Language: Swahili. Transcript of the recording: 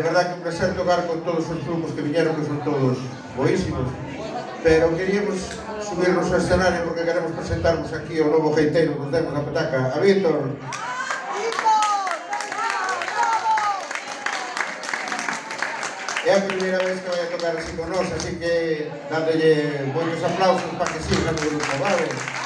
de verdad que un placer tocar con todos os grupos que viñeron, que son todos boísimos, pero queríamos subirnos ao escenario porque queremos presentarnos aquí ao novo geiteiro que nos demos a petaca, a Víctor. É a primeira vez que vai a tocar así con nós, así que dándolle moitos aplausos para que siga no grupo, vale?